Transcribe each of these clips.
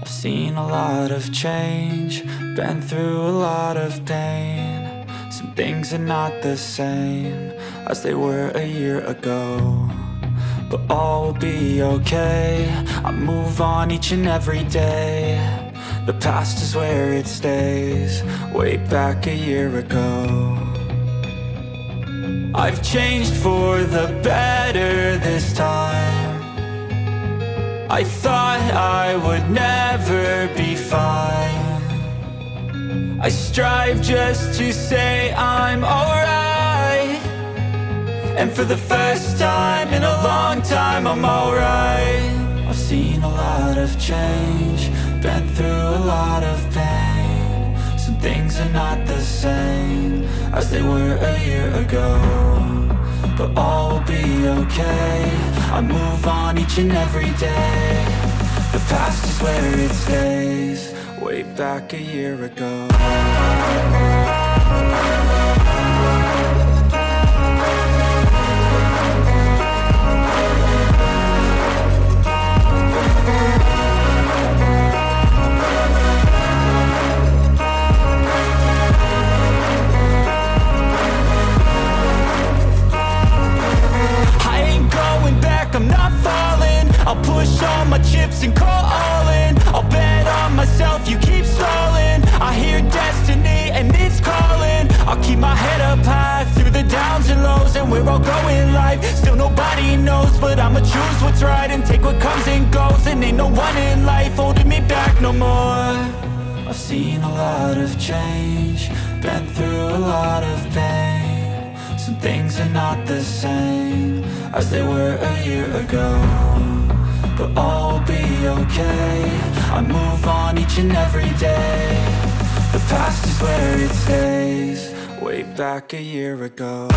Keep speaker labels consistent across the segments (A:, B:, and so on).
A: I've seen a lot of change, been through a lot of pain. Some things are not the same as they were a year ago, but all will be okay. I move on each and every day. The past is where it stays, way back a year ago. I've changed for the better this time. I thought I would never be fine. I strive just to say I'm alright, and for the first time in a long time I'm alright. I've seen a lot of change, been through a lot of pain. Some things are not the same as they were a year ago, but all will be okay. I move on each and every day. The past is where it stays, way back a year ago. I'm not falling, I'll push all my chips and call all in. I'll bet on myself, you keep stalling. I hear destiny and it's calling. I'll keep my head up high through the downs and lows, and we're all going live. Still nobody knows, but I'ma choose what's right and take what comes and goes. And ain't no one in life holding me back no more. I've seen a lot of change, been through a lot of pain. Some things are not the same as they were a year ago, but all will be okay. I move on each and every day. The past is where it stays, way back a year ago.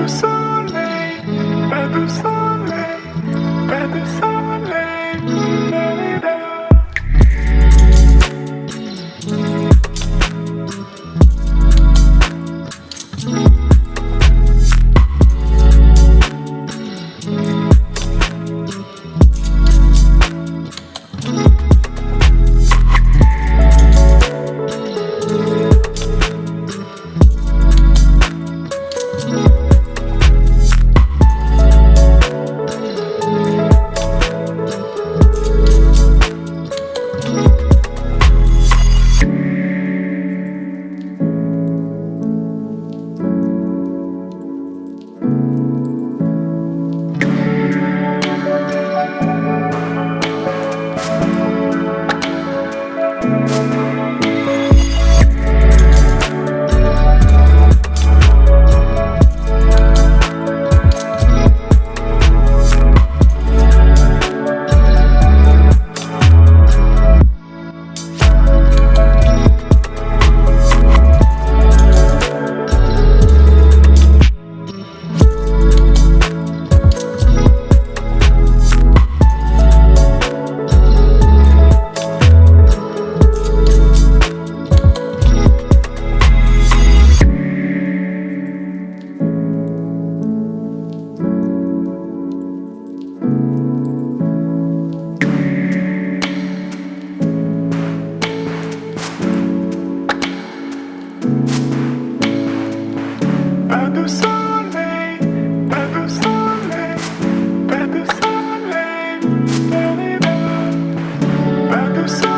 A: do soleil, pas do soleil, pas do soleil, la-li-da. Pas do soleil, pas do soleil, pas do soleil, la-li-da. Pas do soleil.